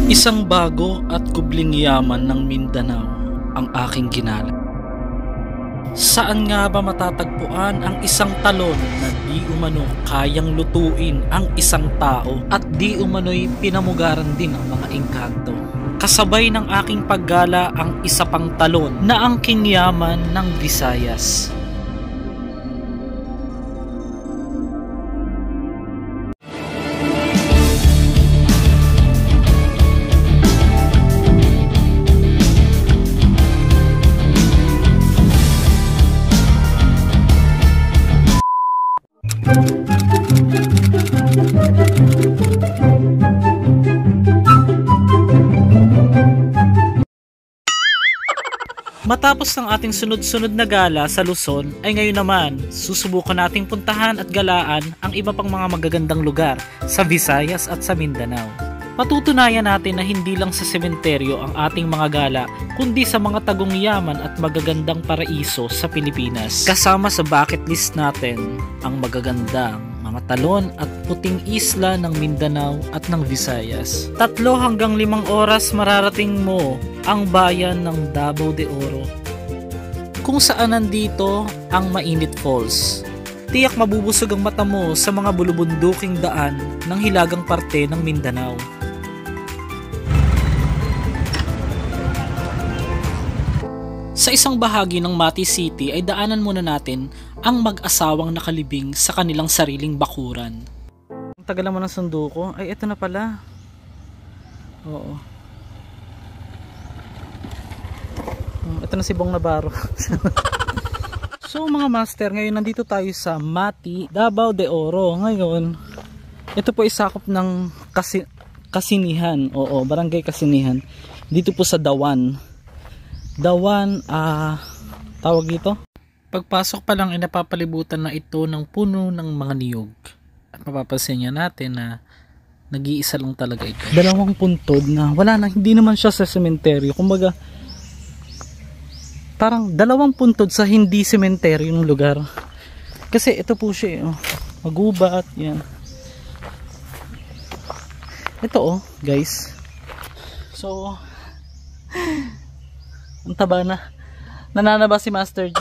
Isang bago at kubling yaman ng Mindanao ang aking ginala. Saan nga ba matatagpuan ang isang talon na di umano kayang lutuin ang isang tao at di umano'y pinamugaran din ang mga engkanto? Kasabay ng aking paggala ang isa pang talon na ang kingyaman ng Visayas. Matapos ng ating sunod-sunod na gala sa Luzon ay ngayon naman susubukan nating puntahan at galaan ang iba pang mga magagandang lugar sa Visayas at sa Mindanao. Patutunayan natin na hindi lang sa sementeryo ang ating mga gala kundi sa mga tagong yaman at magagandang paraiso sa Pilipinas. Kasama sa bucket list natin ang magagandang mga talon at puting isla ng Mindanao at ng Visayas. 3 hanggang 5 oras mararating mo ang bayan ng Davao de Oro, kung saan nandito ang Mainit Falls. Tiyak mabubusog ang mata mo sa mga bulubunduking daan ng hilagang parte ng Mindanao. Sa isang bahagi ng Mati City ay daanan muna natin ang mag-asawang nakalibing sa kanilang sariling bakuran. Ang tagal naman ng sundo ko. Ay, eto na pala. Oo. Ito na si Bong Navarro. So mga master, ngayon nandito tayo sa Mati, Davao de Oro. Ngayon, ito po isakop ng Kasinihan. Oo, Barangay Kasinihan. Dito po sa Dawan. Dawan, tawag dito. Pagpasok pa lang ay napapalibutan na ito ng puno ng mga niyog. At mapapansin niya natin na nag-iisa lang talaga ito. 2 puntod na wala na, hindi naman siya sa sementeryo. Kumbaga, parang 2 puntod sa hindi sementeryo ng lugar. Kasi ito po siya, magubat, yan. Ito guys. So, ang taba na. Nananaba si Master G.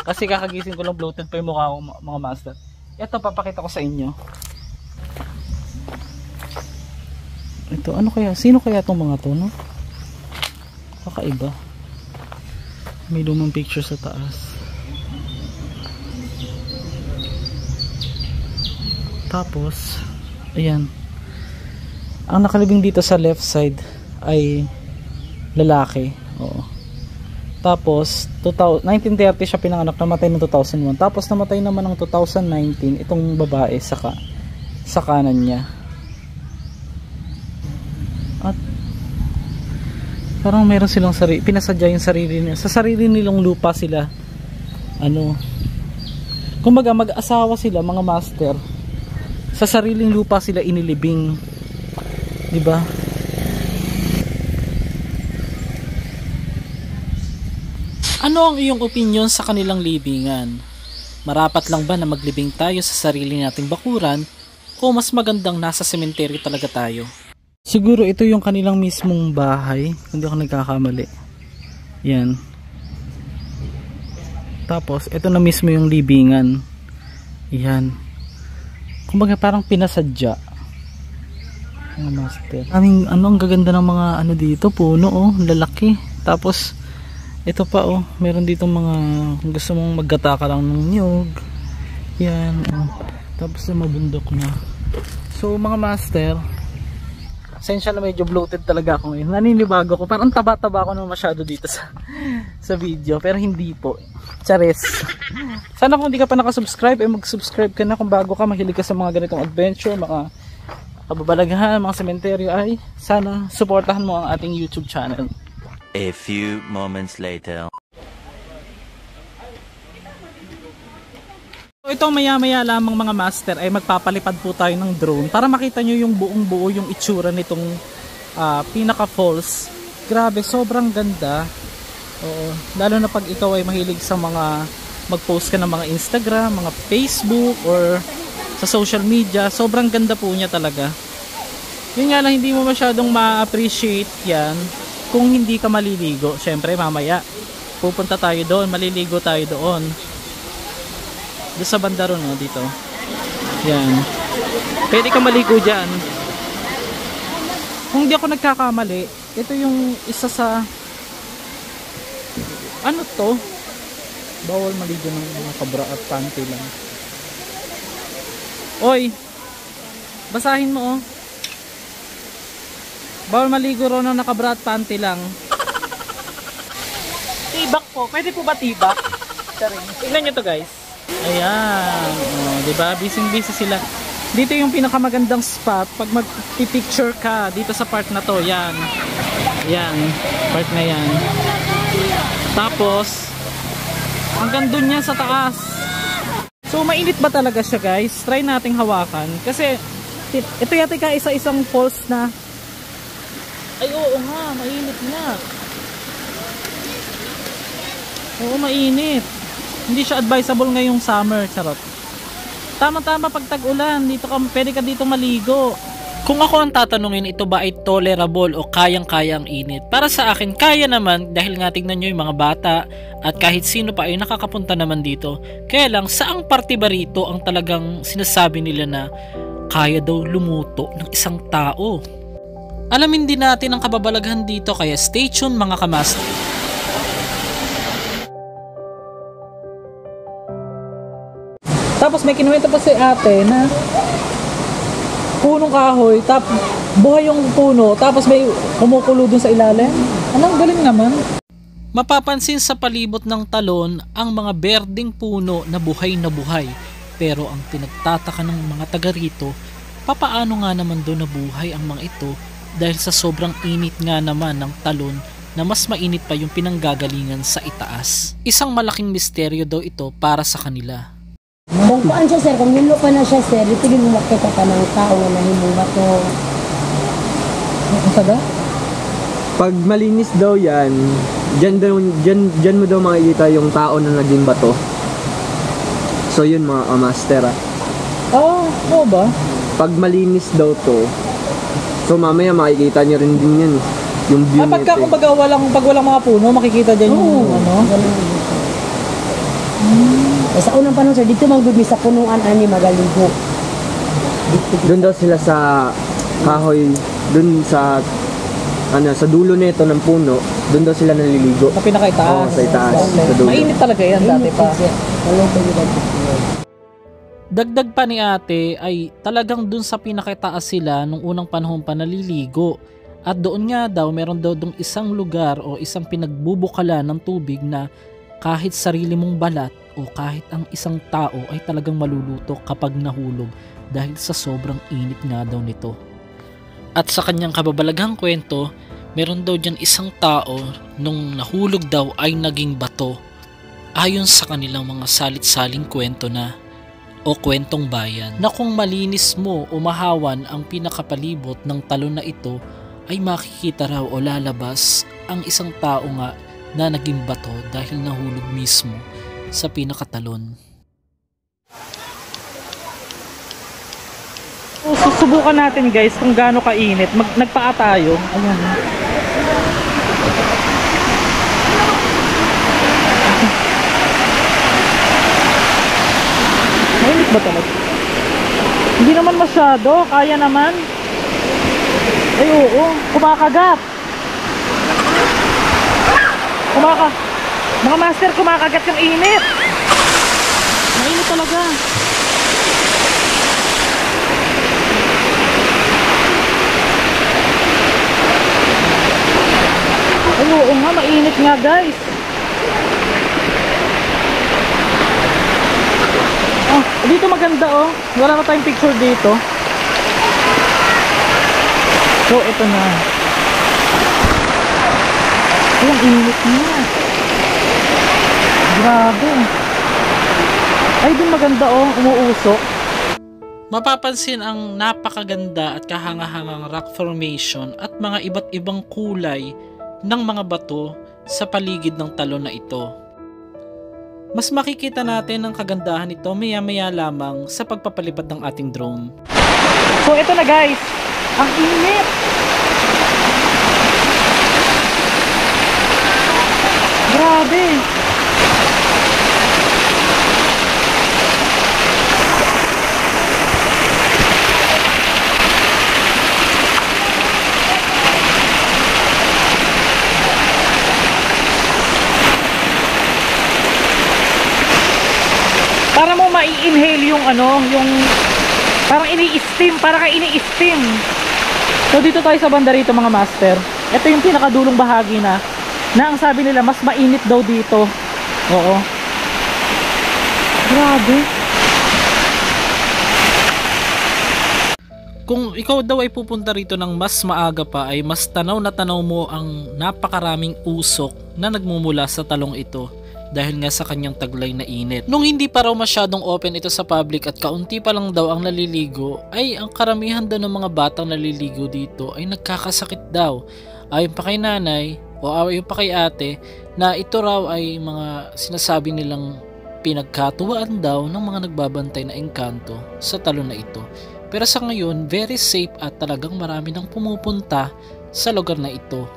Kasi kakagising ko lang, bloated pa yung mukha ko mga master. Ito, papakita ko sa inyo. Ito, ano kaya? Sino kaya itong mga to, no? Kakaiba. May lumang picture sa taas. Tapos, ayan. Ang nakalibing dito sa left side ay lalaki. Oo. Tapos 1930 siya pinanganak, namatay ng 2001. Tapos namatay naman ng 2019 itong babae sa kanan niya. At parang meron silang pinasadya yung sarili nila. Sa sarili nilang lupa sila kumbaga mag-asawa sila, mga master. Sa sariling lupa sila inilibing. 'Di ba? Ano ang iyong opinion sa kanilang libingan? Marapat lang ba na maglibing tayo sa sarili nating bakuran o mas magandang nasa sementeryo talaga tayo? Siguro ito yung kanilang mismong bahay, hindi ako nagkakamali. Yan. Tapos ito na mismo yung libingan. Yan. Kumbaga parang pinasadya. Mga master. Ang gaganda ng mga dito, puno lalaki. Tapos ito pa meron dito mga gusto mong maggata ka lang ng niyog. Yan tapos mabundok na. So mga master, sensya na medyo bloated talaga ako ngayon. Naninibago ko, parang taba-taba ako naman masyado dito sa video, pero hindi po. Chares. Sana kung hindi ka pa nakasubscribe ay mag-subscribe ka na. Kung bago ka, mahilig ka sa mga ganitong adventure, mga kababalaghan, mga sementeryo, ay sana suportahan mo ang ating YouTube channel. A few moments later. Ito maya-maya lamang mga master ay magpapalipad po tayo ng drone para makita nyo yung buong buo yung itsura nitong pinaka falls. Grabe, sobrang ganda. Oo, lalo na pag ikaw ay mahilig sa mga mag-post ka ng mga Instagram, mga Facebook or sa social media, sobrang ganda po niya talaga. Yun nga lang, hindi mo masyadong ma-appreciate yan kung hindi ka maliligo. Syempre mamaya pupunta tayo doon, maliligo tayo doon. Doon sa banda ron, no, dito. Yan. Pwede ka maligo dyan. Kung di ako nagkakamali, ito yung isa sa ano to? Bawal maligo ng mga kabra at panty lang. Oy! Basahin mo, oh. Bawal maligo ron ng nakabra at panty lang. Tibak po. Pwede po ba tibak? Tingnan nyo to, guys. Ayan. Oh, diba? Busy sila. Dito yung pinakamagandang spot pag mag-picture ka dito sa part na to. Yan. Yan. Part na yan. Tapos, hanggang dun yan sa taas. So, mainit ba talaga siya, guys? Try nating hawakan. Kasi, ito yata ka isa-isang falls na. Ay, oo nga. Mainit nga. Oo, mainit. Hindi siya advisable ngayong summer, charot. Tama-tama pag tag-ulan, pwede ka dito maligo. Kung ako ang tatanungin, ito ba ay tolerable o kayang-kayang init? Para sa akin, kaya naman dahil nga tignan nyo yung mga bata at kahit sino pa ay nakakapunta naman dito. Kaya lang, saang parte ba rito ang talagang sinasabi nila na kaya daw lumuto ng isang tao? Alamin din natin ang kababalaghan dito, kaya stay tuned mga kamaster. Tapos may kinuwento pa si ate na punong kahoy, tapos buhay yung puno, tapos may kumukulo dun sa ilalim. Anong galing naman. Mapapansin sa palibot ng talon ang mga berdeng puno na buhay. Pero ang pinagtataka ng mga taga rito, papaano nga naman doon nabuhay ang mga ito dahil sa sobrang init nga naman ng talon na mas mainit pa yung pinanggagalingan sa itaas. Isang malaking misteryo daw ito para sa kanila. Kung paan siya sir, kung nilo pa na siya sir, dito din mo makita ka ng tao na nahimong bato. Ang sada? Pag malinis daw yan, dyan mo daw makikita yung tao na naging bato. So yun mga master ah. Oo ba? Pag malinis daw to, so mamaya makikita nyo rin din yan. Yung view Pag walang mga puno, makikita dyan yung ano? Sa unang panahon sir, dito manggugmi sa punuan ani magaligo. Doon daw sila sa kahoy, doon sa sa dulo nito ng puno, doon daw sila naliligo. Sa pinakaitaas. Oo, sa itaas, sa dulo. Mainit talaga yan dati pa. Dagdag pa ni ate ay talagang dun sa pinakitaas sila nung unang panahon pa naliligo. At doon nga daw meron daw dong isang lugar o isang pinagbubukalan ng tubig na kahit sarili mong balat o kahit ang isang tao ay talagang maluluto kapag nahulog dahil sa sobrang init nga daw nito. At sa kanyang kababalaghang kwento, meron daw dyan isang tao nung nahulog daw ay naging bato. Ayon sa kanilang mga salit-saling kwento na o kwentong bayan na kung malinis mo o mahawan ang pinakapalibot ng talon na ito ay makikita raw o lalabas ang isang tao nga na naging bato dahil nahulog mismo sa pinakatalon. Susubukan natin guys kung gaano kainit. Nagpaa tayo. Ayan. Mainit ba talaga? Hindi naman masyado. Kaya naman. Ay oo. Kumakagat. Mga master, kumakagat yung init. Mainit talaga. Ay oo nga, mainit nga guys. Dito maganda oh. Wala na tayong picture dito. So ito na. Ang init niya. Grabe. Ay, dun maganda oh, umuusok. Mapapansin ang napakaganda at kahangahangang rock formation at mga iba't ibang kulay ng mga bato sa paligid ng talon na ito. Mas makikita natin ang kagandahan nito maya-maya lamang sa pagpapalipad ng ating drone. So ito na guys. Ang init! Grabe! Para mo mai-inhale yung ano, yung parang ini-steam, para ka ini-steam. So dito tayo sa banda rito mga master. Ito yung pinakadulong bahagi na ang sabi nila mas mainit daw dito. Oo. Grabe. Kung ikaw daw ay pupunta rito ng mas maaga pa, ay mas tanaw na tanaw mo ang napakaraming usok na nagmumula sa talong ito. Dahil nga sa kanyang taglay na init. Nung hindi pa raw masyadong open ito sa public at kaunti pa lang daw ang naliligo, ay ang karamihan daw ng mga batang naliligo dito ay nagkakasakit daw. Ayon pa kay nanay o ayon pa kay ate na ito raw ay mga sinasabi nilang pinagkatuwaan daw ng mga nagbabantay na engkanto sa talon na ito. Pero sa ngayon, very safe at talagang marami nang pumupunta sa lugar na ito.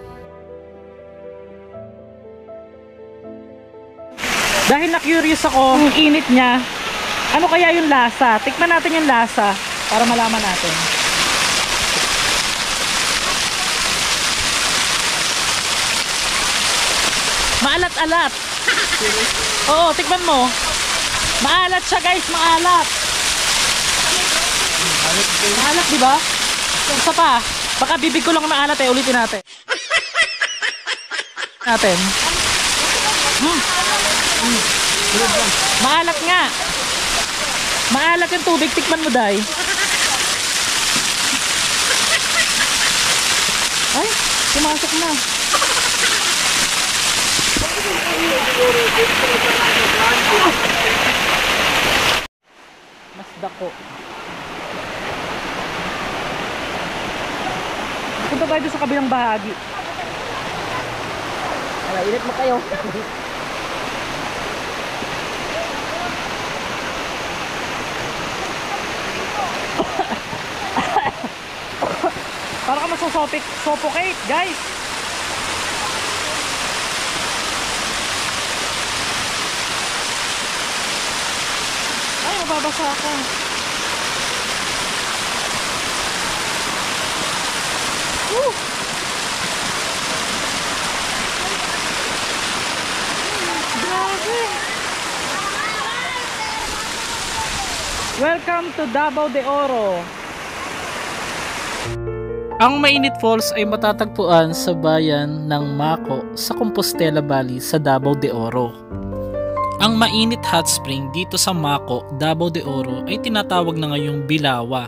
Dahil na-curious ako, ang init niya, ano kaya yung lasa? Tikman natin yung lasa para malaman natin. Maalat-alat. Oo, tikman mo. Maalat siya guys, maalat. Maalat, di ba? Isa pa. Baka bibig ko lang maalat eh, ulitin natin. Maalat nga. Maalat yung tubig, tikman mo day. Ay, pumasok na. Mas dako. Punta tayo sa kabilang bahagi. Ala, init mo kayo. Para ka masasuffocate, guys. Ay, mababasa ka. Grabe. Welcome to Davao de Oro. Ang Mainit Falls ay matatagpuan sa bayan ng Maco sa Compostela Valley sa Davao de Oro. Ang Mainit Hot Spring dito sa Maco, Davao de Oro ay tinatawag na ngayong Bilawa.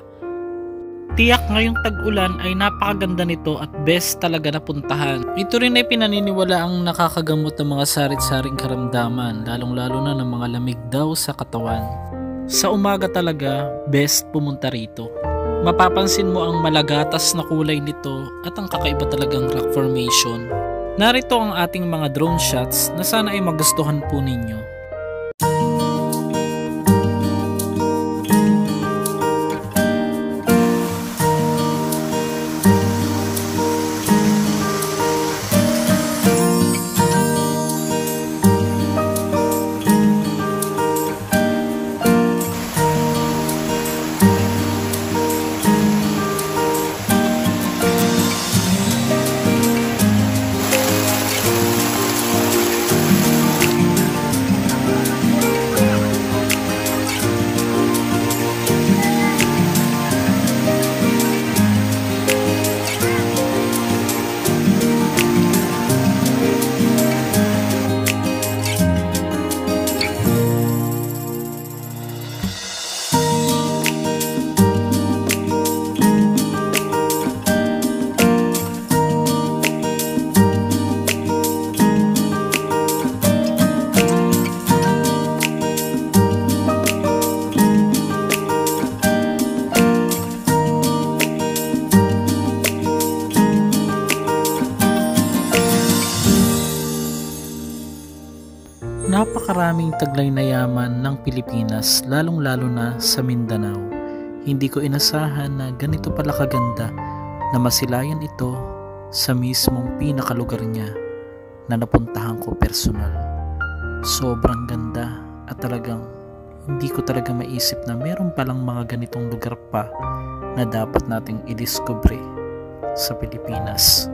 Tiyak ngayong tag-ulan ay napakaganda nito at best talaga na puntahan. Ito rin ay pinaniniwala ang nakakagamot ng mga sarit-saring karamdaman, lalong-lalo na ng mga lamig daw sa katawan. Sa umaga talaga, best pumunta rito. Mapapansin mo ang malagatas na kulay nito at ang kakaiba talagang rock formation. Narito ang ating mga drone shots na sana ay magustuhan po ninyo. Napakaraming taglay na yaman ng Pilipinas, lalong-lalo na sa Mindanao. Hindi ko inasahan na ganito pala kaganda na masilayan ito sa mismong pinakalugar niya na napuntahan ko personal. Sobrang ganda at talagang hindi ko talaga maisip na meron palang mga ganitong lugar pa na dapat nating idiskubre sa Pilipinas.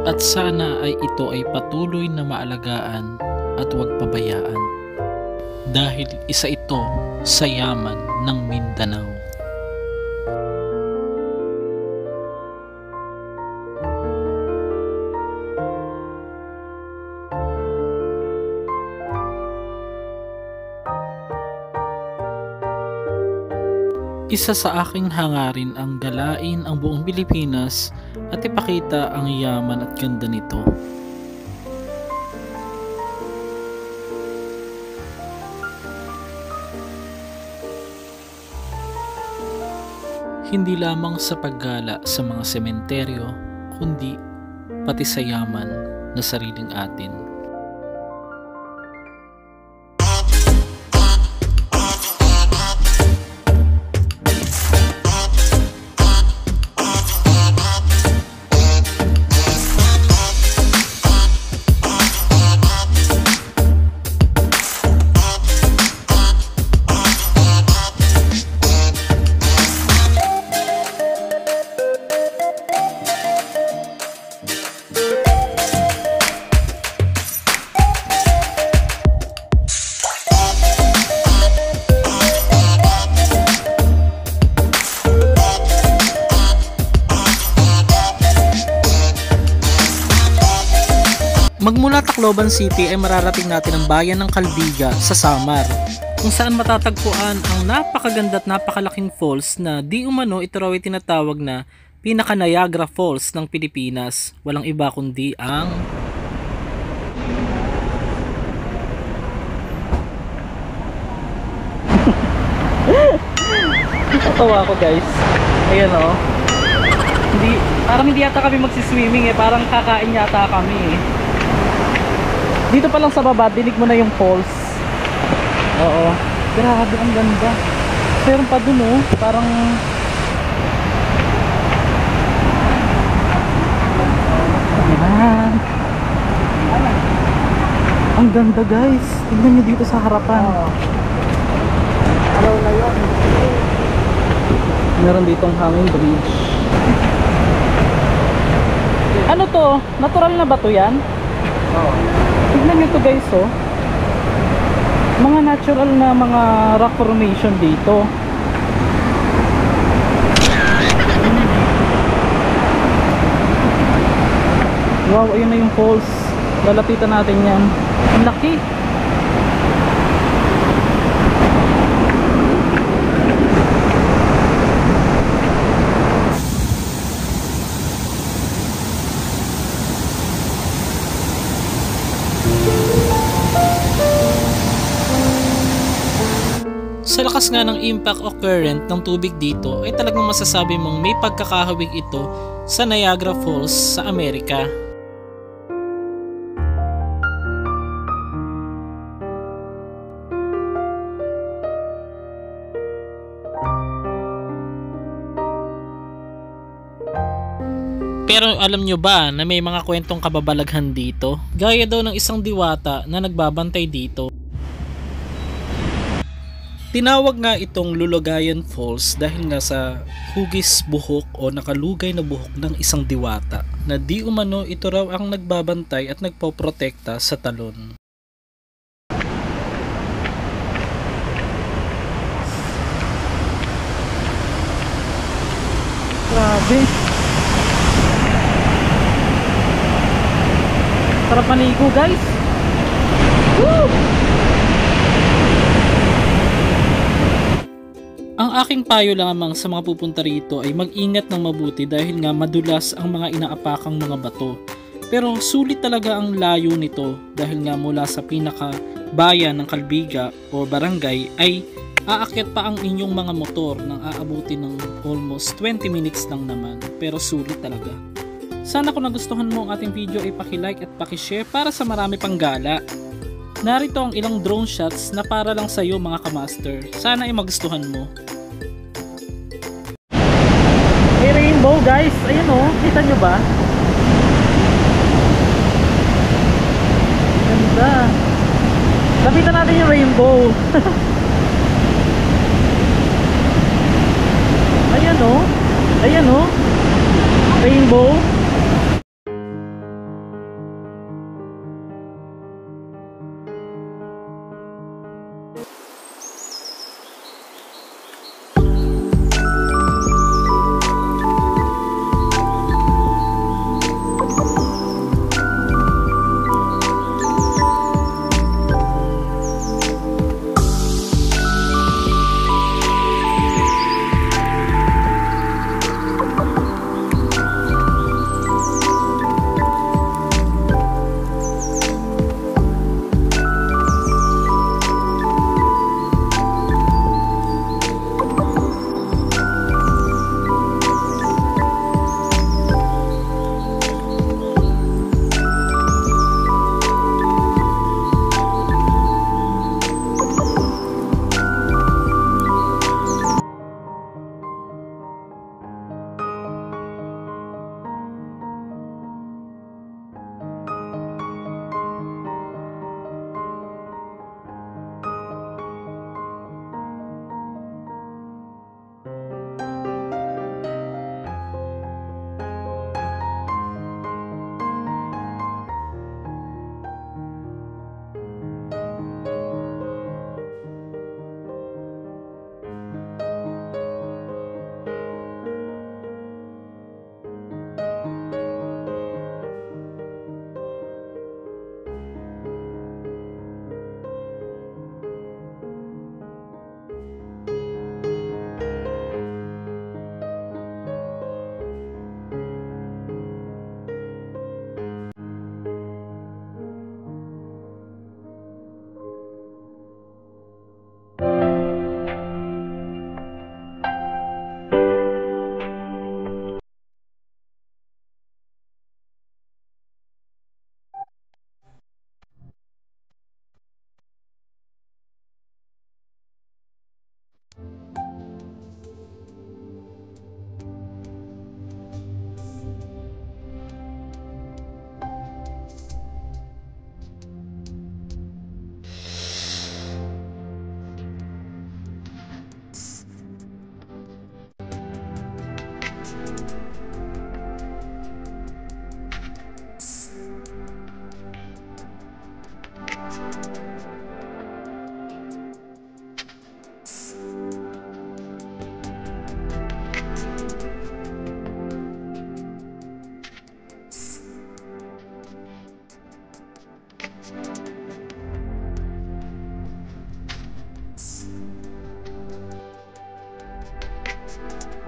At sana ay ito ay patuloy na maalagaan at huwag pabayaan dahil isa ito sa yaman ng Mindanao. Isa sa aking hangarin ang galain ang buong Pilipinas at ipakita ang yaman at ganda nito. Hindi lamang sa paggala sa mga sementeryo, kundi pati sa yaman na sariling atin. Magmula Tacloban City ay mararating natin ang bayan ng Calbiga sa Samar, kung saan matatagpuan ang napakaganda at napakalaking falls na di umano ito raw ay tinatawag na pinaka-Niagara Falls ng Pilipinas. Walang iba kundi ang Natawa ako guys. Ayan o. Parang hindi yata kami magsiswimming parang kakain yata kami Dito pa lang sa baba, dinig mo na yung falls. Oo. Grabe, ang ganda. Meron pa dun parang ayan. Ang ganda guys. Tingnan nyo dito sa harapan. Hello na yun. Meron ditong hanging bridge. Ano to? Natural na ba to yan? Oo. Tignan nyo to guys mga natural na mga rock formation dito. Wow, ayun na yung falls. Lalapitan natin yan. Ang laki. Sa lakas nga ng impact o current ng tubig dito ay talagang masasabi mong may pagkakahawig ito sa Niagara Falls sa Amerika. Pero alam nyo ba na may mga kwentong kababalaghan dito? Gaya daw ng isang diwata na nagbabantay dito. Tinawag nga itong Lulugayan Falls dahil nga sa hugis buhok o nakalugay na buhok ng isang diwata na di umano ito raw ang nagbabantay at nagpoprotekta sa talon. Grabe! Sarap maligo guys! Woo! Ang aking payo lamang sa mga pupunta rito ay mag-ingat ng mabuti dahil nga madulas ang mga inaapakang mga bato. Pero sulit talaga ang layo nito dahil nga mula sa pinaka bayan ng Calbiga o barangay ay aakyat pa ang inyong mga motor nang aabuti ng almost 20 minutes lang naman. Pero sulit talaga. Sana kung nagustuhan mo ang ating video ay paki-like at paki-share para sa marami pang gala. Narito ang ilang drone shots na para lang sa iyo mga kamaster. Sana ay magustuhan mo. May rainbow guys. Ayun oh, kita nyo ba? Ganda. Lapitan natin yung rainbow. Ayan oh. Ayan oh. Rainbow.